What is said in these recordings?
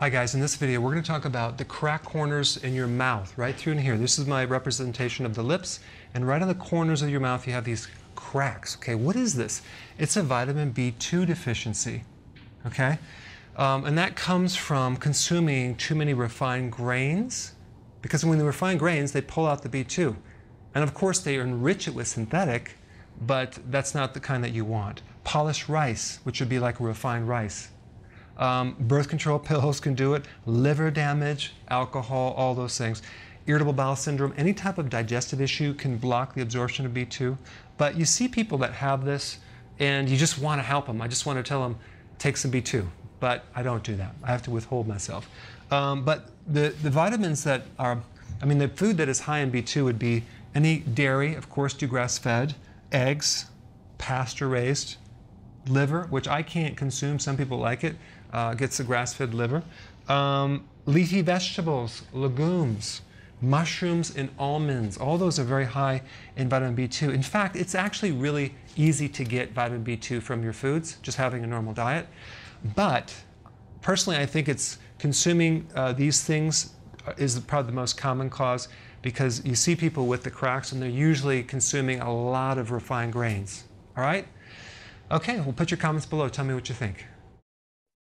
Hi guys, in this video we're going to talk about the crack corners in your mouth, right through in here. This is my representation of the lips, and right on the corners of your mouth you have these cracks. Okay, what is this? It's a vitamin B2 deficiency, okay? And that comes from consuming too many refined grains, because when the refined grains, they pull out the B2. And of course they enrich it with synthetic, but that's not the kind that you want. Polished rice, which would be like refined rice. Birth control pills can do it, liver damage, alcohol, all those things. Irritable bowel syndrome, any type of digestive issue can block the absorption of B2. But you see people that have this and you just want to help them. I just want to tell them, take some B2. But I don't do that. I have to withhold myself. But the vitamins that are, the food that is high in B2 would be any dairy, of course, do grass-fed, eggs, pasture-raised, liver, which I can't consume. Some people like it. Gets the grass-fed liver. Leafy vegetables, legumes, mushrooms, and almonds. All those are very high in vitamin B2. In fact, it's actually really easy to get vitamin B2 from your foods, just having a normal diet. But personally, I think it's consuming these things is probably the most common cause, because you see people with the cracks and they're usually consuming a lot of refined grains. All right? Okay, well, put your comments below. Tell me what you think.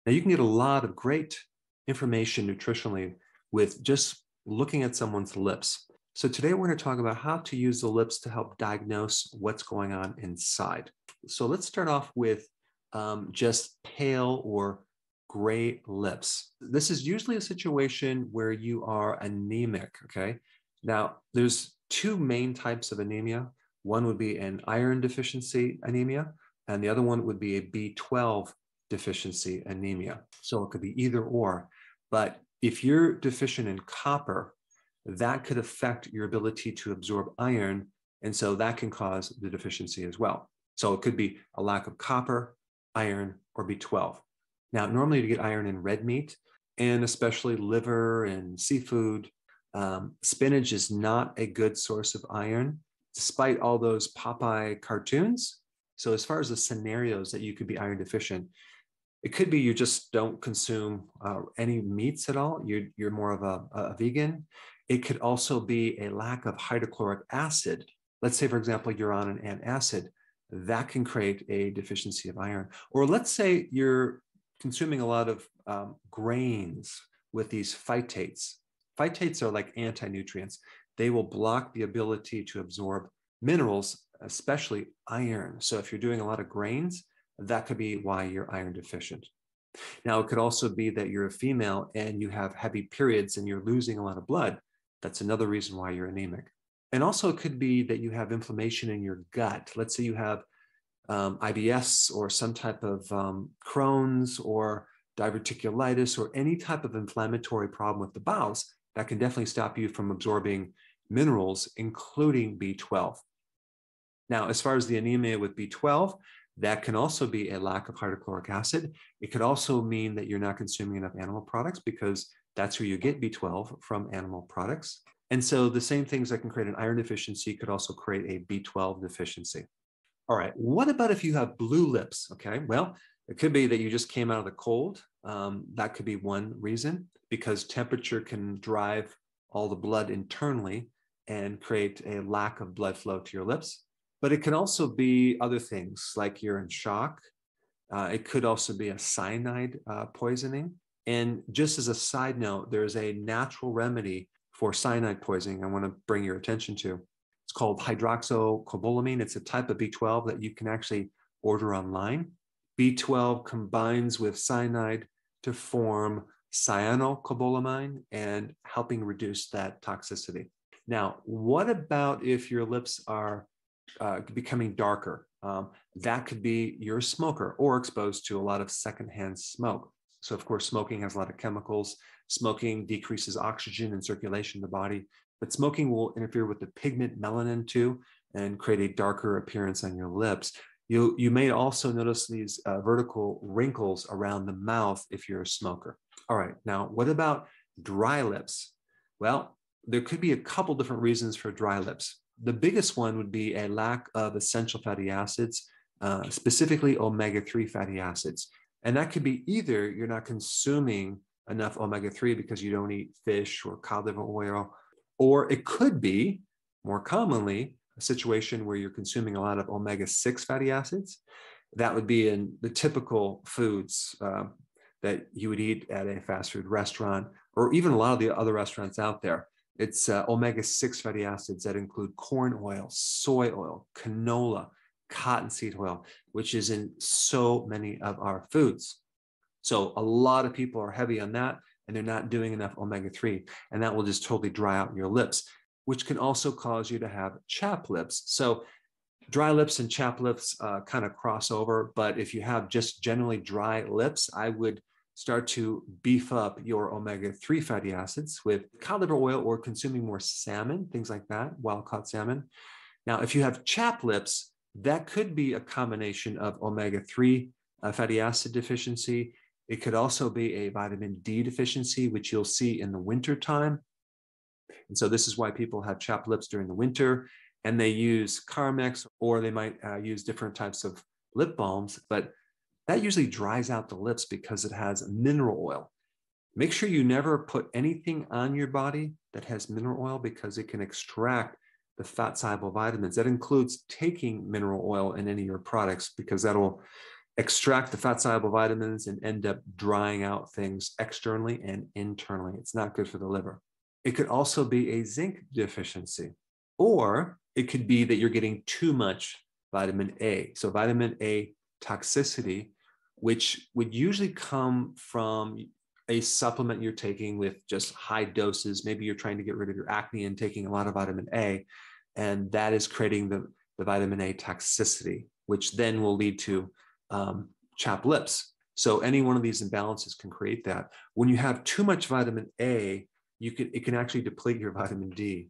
Now, you can get a lot of great information nutritionally with just looking at someone's lips. So today we're going to talk about how to use the lips to help diagnose what's going on inside. So let's start off with just pale or gray lips. This is usually a situation where you are anemic, okay? Now, there's two main types of anemia. One would be an iron deficiency anemia, and the other one would be a B12 deficiency anemia. So it could be either or. But if you're deficient in copper, that could affect your ability to absorb iron, and so that can cause the deficiency as well. So it could be a lack of copper, iron, or B12. Now, normally you get iron in red meat, and especially liver and seafood. Spinach is not a good source of iron, despite all those Popeye cartoons. So as far as the scenarios that you could be iron deficient, it could be you just don't consume any meats at all. You're more of a vegan. It could also be a lack of hydrochloric acid. Let's say, for example, you're on an antacid. That can create a deficiency of iron. Or let's say you're consuming a lot of grains with these phytates. Phytates are like anti-nutrients. They will block the ability to absorb minerals, especially iron. So if you're doing a lot of grains, that could be why you're iron deficient. Now, it could also be that you're a female and you have heavy periods and you're losing a lot of blood. That's another reason why you're anemic. And also it could be that you have inflammation in your gut. Let's say you have IBS or some type of Crohn's or diverticulitis or any type of inflammatory problem with the bowels. That can definitely stop you from absorbing minerals, including B12. Now, as far as the anemia with B12, that can also be a lack of hydrochloric acid. It could also mean that you're not consuming enough animal products, because that's where you get B12 from animal products. And so the same things that can create an iron deficiency could also create a B12 deficiency. All right, what about if you have blue lips? Okay, well, it could be that you just came out of the cold. That could be one reason, because temperature can drive all the blood internally and create a lack of blood flow to your lips. But it can also be other things, like you're in shock. It could also be a cyanide poisoning. And just as a side note, there's a natural remedy for cyanide poisoning I want to bring your attention to. It's called hydroxycobalamin. It's a type of B12 that you can actually order online. B12 combines with cyanide to form cyanocobalamin and helping reduce that toxicity. Now, what about if your lips are becoming darker? That could be you're a smoker or exposed to a lot of secondhand smoke. So of course, smoking has a lot of chemicals. Smoking decreases oxygen and circulation in the body, but smoking will interfere with the pigment melanin too and create a darker appearance on your lips. You may also notice these vertical wrinkles around the mouth if you're a smoker. All right, now what about dry lips? Well, there could be a couple different reasons for dry lips. The biggest one would be a lack of essential fatty acids, specifically omega-3 fatty acids. And that could be either you're not consuming enough omega-3 because you don't eat fish or cod liver oil. Or it could be, more commonly, a situation where you're consuming a lot of omega-6 fatty acids. That would be in the typical foods that you would eat at a fast food restaurant, or even a lot of the other restaurants out there. It's omega-6 fatty acids that include corn oil, soy oil, canola, cottonseed oil, which is in so many of our foods. So a lot of people are heavy on that, and they're not doing enough omega-3, and that will just totally dry out your lips, which can also cause you to have chapped lips. So dry lips and chapped lips kind of cross over, but if you have just generally dry lips, I would start to beef up your omega-3 fatty acids with cod liver oil or consuming more salmon, things like that, wild-caught salmon. Now, if you have chapped lips, that could be a combination of omega-3 fatty acid deficiency. It could also be a vitamin D deficiency, which you'll see in the winter time. And so this is why people have chapped lips during the winter, and they use Carmex, or they might use different types of lip balms, but that usually dries out the lips because it has mineral oil. Make sure you never put anything on your body that has mineral oil because it can extract the fat-soluble vitamins. That includes taking mineral oil in any of your products because that'll extract the fat-soluble vitamins and end up drying out things externally and internally. It's not good for the liver. It could also be a zinc deficiency, or it could be that you're getting too much vitamin A. So vitamin A toxicity, which would usually come from a supplement you're taking with just high doses. Maybe you're trying to get rid of your acne and taking a lot of vitamin A, and that is creating the vitamin A toxicity, which then will lead to chapped lips. So any one of these imbalances can create that. When you have too much vitamin A, it can actually deplete your vitamin D.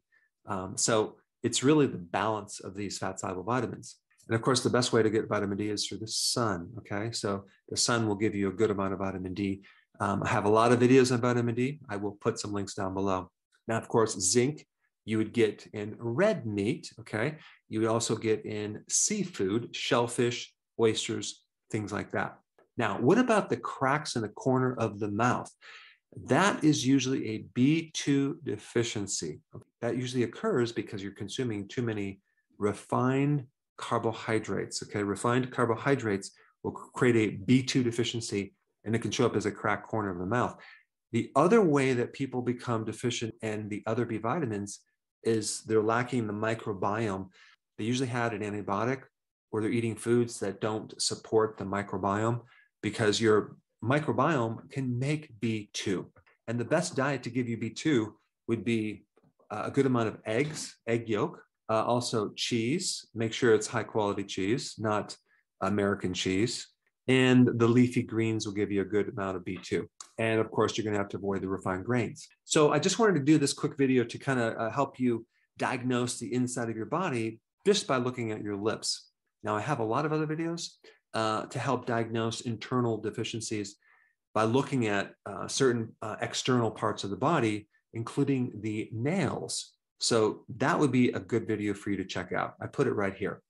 So it's really the balance of these fat-soluble vitamins. And of course, the best way to get vitamin D is through the sun, okay? So the sun will give you a good amount of vitamin D. I have a lot of videos on vitamin D. I will put some links down below. Now, of course, zinc you would get in red meat, okay? You would also get in seafood, shellfish, oysters, things like that. Now, what about the cracks in the corner of the mouth? That is usually a B2 deficiency. That usually occurs because you're consuming too many refined carbohydrates, okay? Refined carbohydrates will create a B2 deficiency, and it can show up as a cracked corner of the mouth. The other way that people become deficient in the other B vitamins is they're lacking the microbiome. They usually had an antibiotic, or they're eating foods that don't support the microbiome, because your microbiome can make B2. And the best diet to give you B2 would be a good amount of eggs, egg yolk, also cheese. Make sure it's high quality cheese, not American cheese. And the leafy greens will give you a good amount of B2. And of course, you're going to have to avoid the refined grains. So I just wanted to do this quick video to kind of help you diagnose the inside of your body just by looking at your lips. Now, I have a lot of other videos to help diagnose internal deficiencies by looking at certain external parts of the body, including the nails. So that would be a good video for you to check out. I put it right here.